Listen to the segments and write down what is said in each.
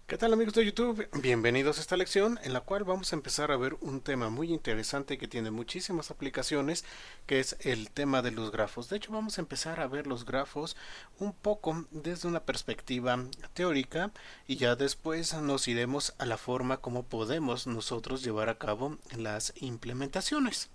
¿Qué tal amigos de YouTube? Bienvenidos a esta lección en la cual vamos a empezar a ver un tema muy interesante que tiene muchísimas aplicaciones, que es el tema de los grafos. De hecho, vamos a empezar a ver los grafos un poco desde una perspectiva teórica y ya después nos iremos a la forma como podemos nosotros llevar a cabo las implementaciones.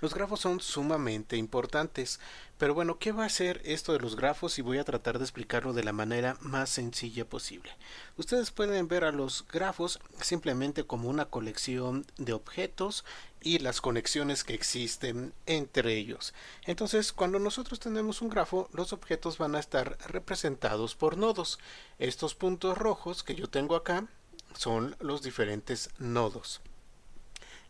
Los grafos son sumamente importantes, pero bueno, ¿qué va a hacer esto de los grafos? Y voy a tratar de explicarlo de la manera más sencilla posible. Ustedes pueden ver a los grafos simplemente como una colección de objetos y las conexiones que existen entre ellos. Entonces, cuando nosotros tenemos un grafo, los objetos van a estar representados por nodos. Estos puntos rojos que yo tengo acá son los diferentes nodos.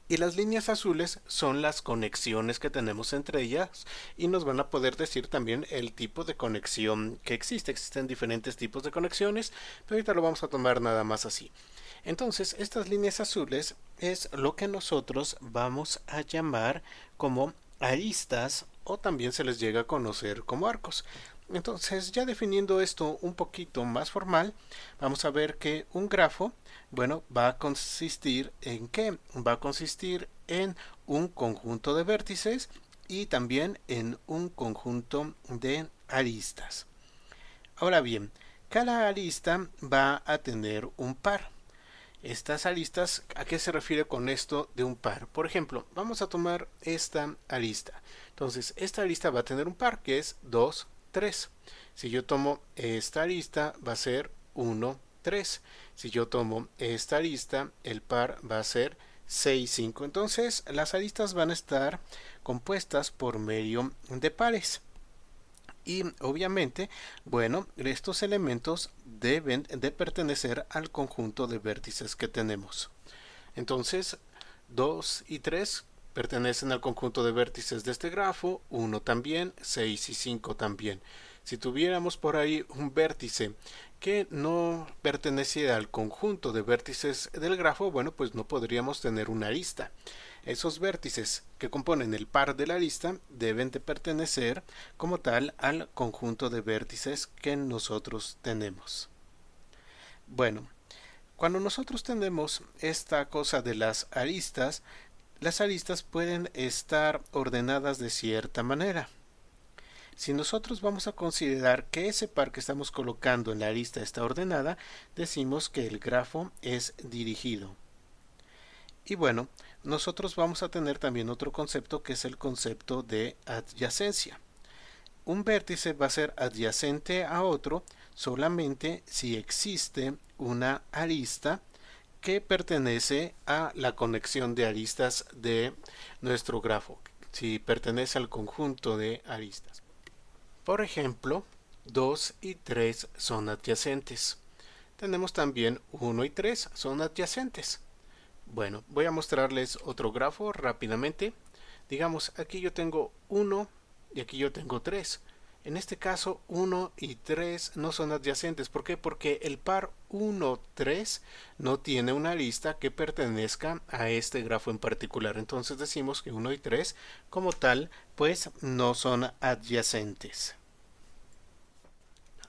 Y las líneas azules son las conexiones que tenemos entre ellas y nos van a poder decir también el tipo de conexión que existe. Existen diferentes tipos de conexiones, pero ahorita lo vamos a tomar nada más así. Entonces, estas líneas azules es lo que nosotros vamos a llamar como aristas o también se les llega a conocer como arcos. Entonces, ya definiendo esto un poquito más formal, vamos a ver que un grafo, bueno, va a consistir en qué? Va a consistir en un conjunto de vértices y también en un conjunto de aristas. Ahora bien, cada arista va a tener un par. Estas aristas, ¿a qué se refiere con esto de un par? Por ejemplo, vamos a tomar esta arista. Entonces, esta arista va a tener un par que es 2, 3. Si yo tomo esta arista, va a ser 1, 3. Si yo tomo esta arista, el par va a ser 6, 5. Entonces, las aristas van a estar compuestas por medio de pares. Y obviamente, bueno, estos elementos deben de pertenecer al conjunto de vértices que tenemos. Entonces, 2 y 3 pertenecen al conjunto de vértices de este grafo, 1 también, 6 y 5 también. Si tuviéramos por ahí un vértice que no perteneciera al conjunto de vértices del grafo, bueno, pues no podríamos tener una arista. Esos vértices que componen el par de la arista deben de pertenecer como tal al conjunto de vértices que nosotros tenemos. Bueno, cuando nosotros tenemos esta cosa de las aristas pueden estar ordenadas de cierta manera. Si nosotros vamos a considerar que ese par que estamos colocando en la arista está ordenada, decimos que el grafo es dirigido. Y bueno, nosotros vamos a tener también otro concepto que es el concepto de adyacencia. Un vértice va a ser adyacente a otro solamente si existe una arista que pertenece a la conexión de aristas de nuestro grafo, si pertenece al conjunto de aristas. Por ejemplo, 2 y 3 son adyacentes. Tenemos también 1 y 3 son adyacentes. Bueno, voy a mostrarles otro grafo rápidamente. Digamos, aquí yo tengo 1 y aquí yo tengo 3. En este caso, 1 y 3 no son adyacentes. ¿Por qué? Porque el par 1, 3 no tiene una arista que pertenezca a este grafo en particular. Entonces decimos que 1 y 3 como tal, pues no son adyacentes.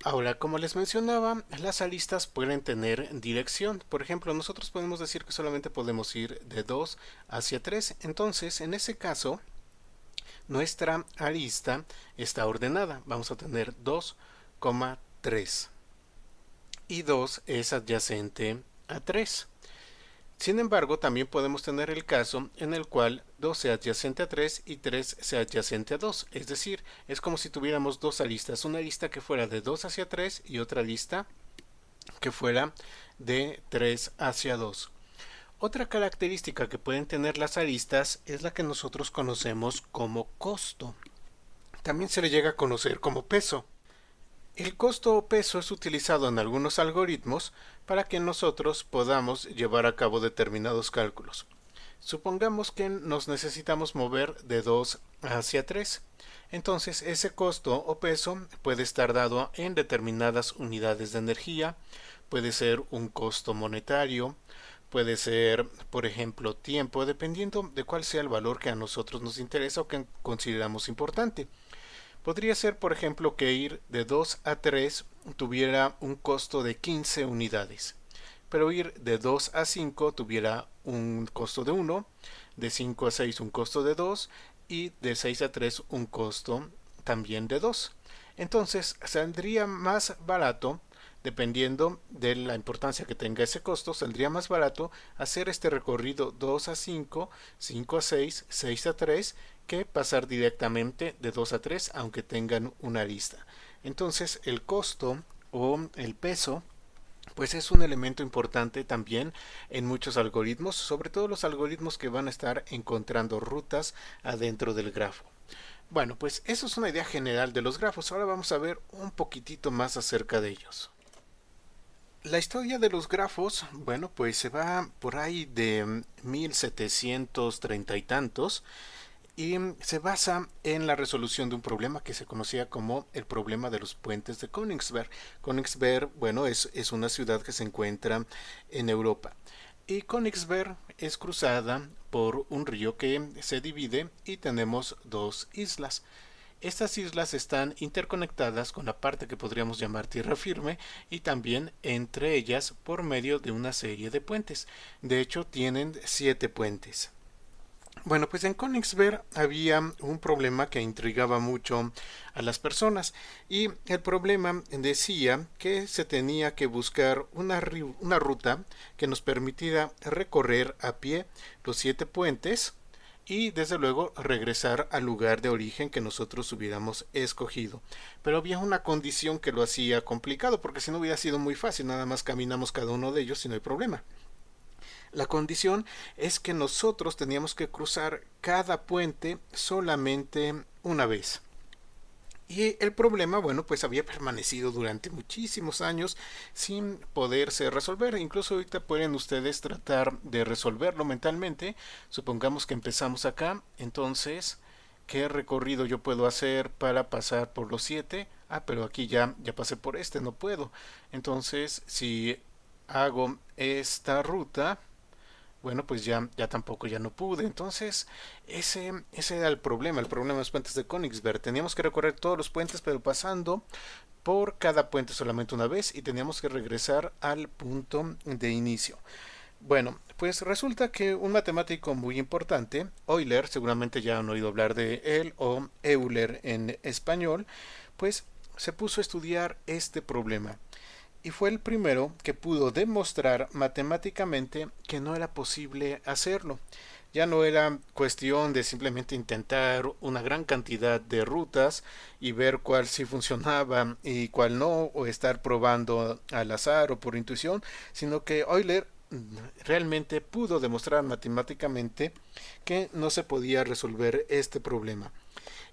Ahora, como les mencionaba, las aristas pueden tener dirección. Por ejemplo, nosotros podemos decir que solamente podemos ir de 2 hacia 3. Entonces, en ese caso, nuestra arista está ordenada. Vamos a tener 2,3. Y 2 es adyacente a 3. Sin embargo, también podemos tener el caso en el cual 2 sea adyacente a 3 y 3 sea adyacente a 2. Es decir, es como si tuviéramos dos aristas. Una arista que fuera de 2 hacia 3 y otra arista que fuera de 3 hacia 2. Otra característica que pueden tener las aristas es la que nosotros conocemos como costo. También se le llega a conocer como peso. El costo o peso es utilizado en algunos algoritmos para que nosotros podamos llevar a cabo determinados cálculos. Supongamos que nos necesitamos mover de 2 hacia 3. Entonces ese costo o peso puede estar dado en determinadas unidades de energía, puede ser un costo monetario, puede ser, por ejemplo, tiempo, dependiendo de cuál sea el valor que a nosotros nos interesa o que consideramos importante. Podría ser, por ejemplo, que ir de 2 a 3 tuviera un costo de 15 unidades, pero ir de 2 a 5 tuviera un costo de 1, de 5 a 6 un costo de 2 y de 6 a 3 un costo también de 2. Entonces saldría más barato, dependiendo de la importancia que tenga ese costo, saldría más barato hacer este recorrido 2 a 5, 5 a 6, 6 a 3, que pasar directamente de 2 a 3, aunque tengan una lista. Entonces el costo o el peso pues es un elemento importante también en muchos algoritmos, sobre todo los algoritmos que van a estar encontrando rutas adentro del grafo. Bueno, pues eso es una idea general de los grafos. Ahora vamos a ver un poquitito más acerca de ellos. La historia de los grafos, bueno, pues se va por ahí de 1730 y tantos y se basa en la resolución de un problema que se conocía como el problema de los puentes de Königsberg. Königsberg, bueno, es una ciudad que se encuentra en Europa. Y Königsberg es cruzada por un río que se divide y tenemos dos islas. Estas islas están interconectadas con la parte que podríamos llamar tierra firme y también entre ellas por medio de una serie de puentes. De hecho, tienen 7 puentes. Bueno, pues en Königsberg había un problema que intrigaba mucho a las personas y el problema decía que se tenía que buscar una ruta que nos permitiera recorrer a pie los 7 puentes y desde luego regresar al lugar de origen que nosotros hubiéramos escogido. Pero había una condición que lo hacía complicado, porque si no hubiera sido muy fácil, nada más caminamos cada uno de ellos y no hay problema. La condición es que nosotros teníamos que cruzar cada puente solamente una vez. Y el problema, bueno, pues había permanecido durante muchísimos años sin poderse resolver. Incluso ahorita pueden ustedes tratar de resolverlo mentalmente. Supongamos que empezamos acá. Entonces, ¿qué recorrido yo puedo hacer para pasar por los 7? Ah, pero aquí ya pasé por este, no puedo. Entonces, si hago esta ruta, bueno, pues ya tampoco, ya no pude. Entonces, ese era el problema de los puentes de Königsberg. Teníamos que recorrer todos los puentes, pero pasando por cada puente solamente una vez y teníamos que regresar al punto de inicio. Bueno, pues resulta que un matemático muy importante, Euler, seguramente ya han oído hablar de él, o Euler en español, pues se puso a estudiar este problema y fue el primero que pudo demostrar matemáticamente que no era posible hacerlo. Ya no era cuestión de simplemente intentar una gran cantidad de rutas y ver cuál sí funcionaba y cuál no, o estar probando al azar o por intuición, sino que Euler realmente pudo demostrar matemáticamente que no se podía resolver este problema.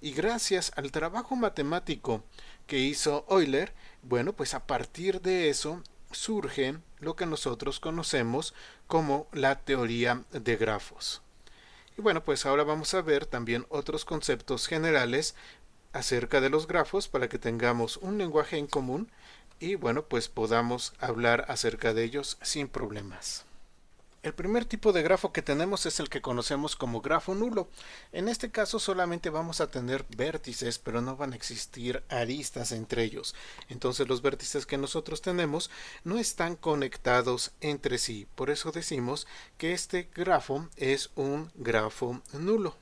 Y gracias al trabajo matemático que hizo Euler, bueno, pues a partir de eso surge lo que nosotros conocemos como la teoría de grafos. Y bueno, pues ahora vamos a ver también otros conceptos generales acerca de los grafos para que tengamos un lenguaje en común y bueno, pues podamos hablar acerca de ellos sin problemas. El primer tipo de grafo que tenemos es el que conocemos como grafo nulo. En este caso solamente vamos a tener vértices, pero no van a existir aristas entre ellos. Entonces los vértices que nosotros tenemos no están conectados entre sí. Por eso decimos que este grafo es un grafo nulo.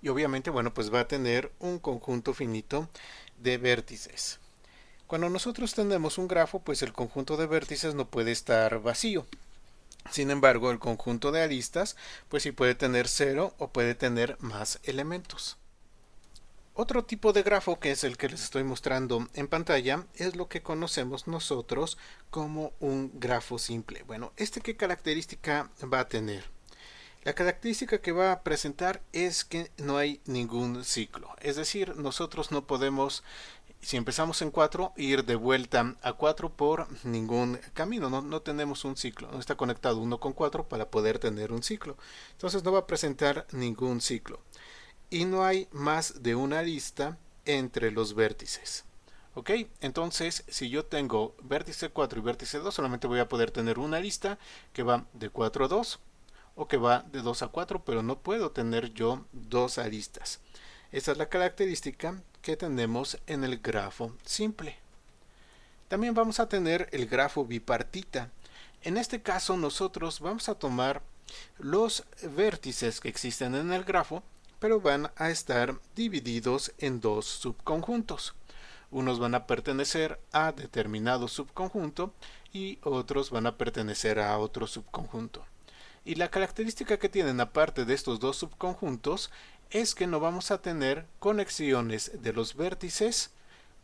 Y obviamente, bueno, pues va a tener un conjunto finito de vértices. Cuando nosotros tenemos un grafo, pues el conjunto de vértices no puede estar vacío. Sin embargo, el conjunto de aristas, pues sí puede tener 0 o puede tener más elementos. Otro tipo de grafo, que es el que les estoy mostrando en pantalla, es lo que conocemos nosotros como un grafo simple. Bueno, ¿qué característica va a tener? La característica que va a presentar es que no hay ningún ciclo. Es decir, nosotros no podemos, si empezamos en 4, ir de vuelta a 4 por ningún camino. No tenemos un ciclo. No está conectado 1 con 4 para poder tener un ciclo. Entonces no va a presentar ningún ciclo. Y no hay más de una arista entre los vértices. ¿Ok? Entonces, si yo tengo vértice 4 y vértice 2, solamente voy a poder tener una arista que va de 4 a 2 o que va de 2 a 4, pero no puedo tener yo dos aristas. Esa es la característica que tenemos en el grafo simple. También vamos a tener el grafo bipartita. En este caso nosotros vamos a tomar los vértices que existen en el grafo, pero van a estar divididos en dos subconjuntos. Unos van a pertenecer a determinado subconjunto y otros van a pertenecer a otro subconjunto. Y la característica que tienen aparte de estos dos subconjuntos es que no vamos a tener conexiones de los vértices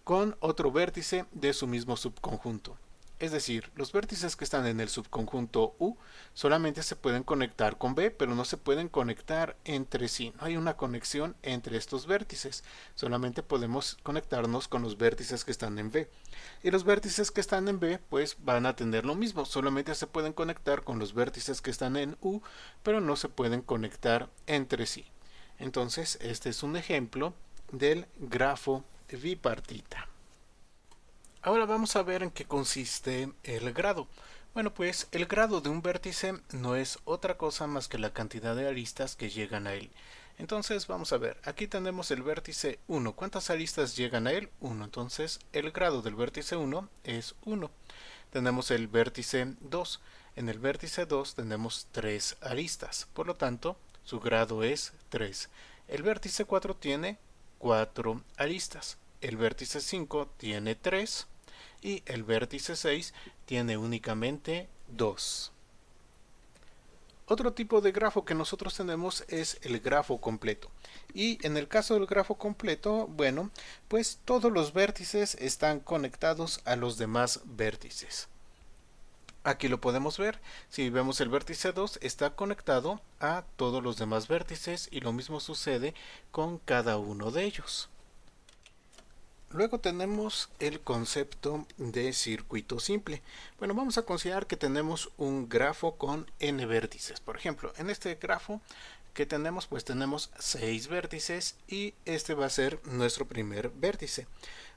con otro vértice de su mismo subconjunto. Es decir, los vértices que están en el subconjunto U solamente se pueden conectar con B, pero no se pueden conectar entre sí. No hay una conexión entre estos vértices. Solamente podemos conectarnos con los vértices que están en B. Y los vértices que están en B, pues van a tener lo mismo. Solamente se pueden conectar con los vértices que están en U, pero no se pueden conectar entre sí. Entonces, este es un ejemplo del grafo bipartita. Ahora vamos a ver en qué consiste el grado. Bueno, pues el grado de un vértice no es otra cosa más que la cantidad de aristas que llegan a él. Entonces vamos a ver, aquí tenemos el vértice 1. ¿Cuántas aristas llegan a él? 1. Entonces el grado del vértice 1 es 1. Tenemos el vértice 2. En el vértice 2 tenemos 3 aristas. Por lo tanto, su grado es 3. El vértice 4 tiene 4 aristas. El vértice 5 tiene 3 y el vértice 6 tiene únicamente 2. Otro tipo de grafo que nosotros tenemos es el grafo completo. Y en el caso del grafo completo, bueno, pues todos los vértices están conectados a los demás vértices. Aquí lo podemos ver. Si vemos el vértice 2 está conectado a todos los demás vértices y lo mismo sucede con cada uno de ellos. Luego tenemos el concepto de circuito simple. Bueno, vamos a considerar que tenemos un grafo con n vértices. Por ejemplo, en este grafo que tenemos, pues tenemos 6 vértices y este va a ser nuestro primer vértice.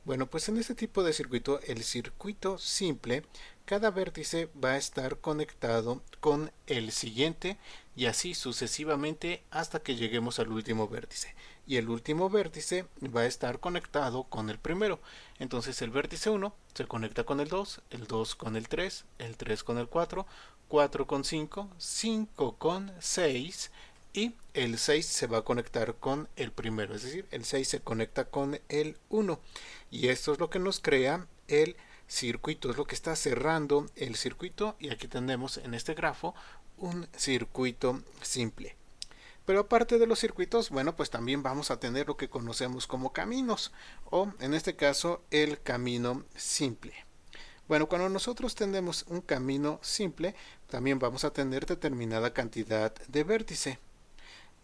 Bueno, pues en este tipo de circuito, el circuito simple, cada vértice va a estar conectado con el siguiente y así sucesivamente hasta que lleguemos al último vértice. Y el último vértice va a estar conectado con el primero. Entonces el vértice 1 se conecta con el 2 con el 3 con el 4 con 5, 5 con 6 y el 6 se va a conectar con el primero, es decir, el 6 se conecta con el 1 y esto es lo que nos crea el circuito, es lo que está cerrando el circuito y aquí tenemos en este grafo un circuito simple. Pero aparte de los circuitos, bueno, pues también vamos a tener lo que conocemos como caminos o en este caso el camino simple. Bueno, cuando nosotros tenemos un camino simple, también vamos a tener determinada cantidad de vértice.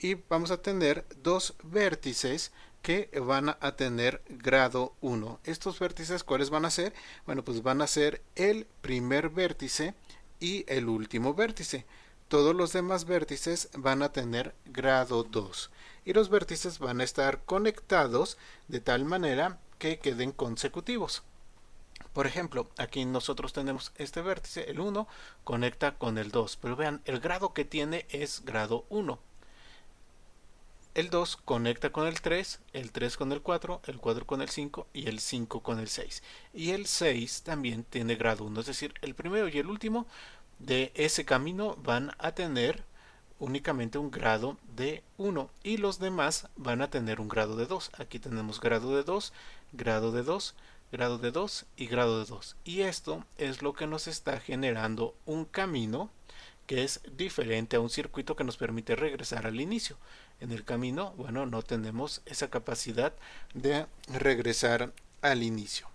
Y vamos a tener dos vértices que van a tener grado 1. ¿Estos vértices cuáles van a ser? Bueno, pues van a ser el primer vértice y el último vértice. Todos los demás vértices van a tener grado 2. Y los vértices van a estar conectados de tal manera que queden consecutivos. Por ejemplo, aquí nosotros tenemos este vértice, el 1, conecta con el 2. Pero vean, el grado que tiene es grado 1. El 2 conecta con el 3 con el 4 con el 5 y el 5 con el 6. Y el 6 también tiene grado 1, es decir, el primero y el último de ese camino van a tener únicamente un grado de 1 y los demás van a tener un grado de 2. Aquí tenemos grado de 2, grado de 2, grado de 2 y grado de 2. Y esto es lo que nos está generando un camino que es diferente a un circuito que nos permite regresar al inicio. En el camino, bueno, no tenemos esa capacidad de regresar al inicio.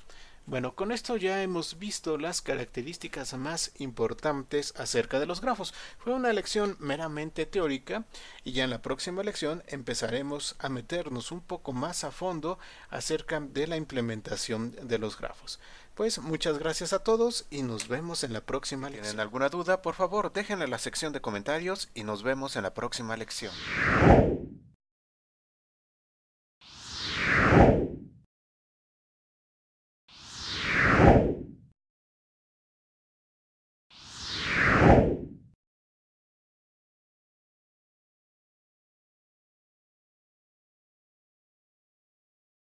Bueno, con esto ya hemos visto las características más importantes acerca de los grafos. Fue una lección meramente teórica y ya en la próxima lección empezaremos a meternos un poco más a fondo acerca de la implementación de los grafos. Pues muchas gracias a todos y nos vemos en la próxima lección. ¿Tienen alguna duda? Por favor, déjenla en la sección de comentarios y nos vemos en la próxima lección.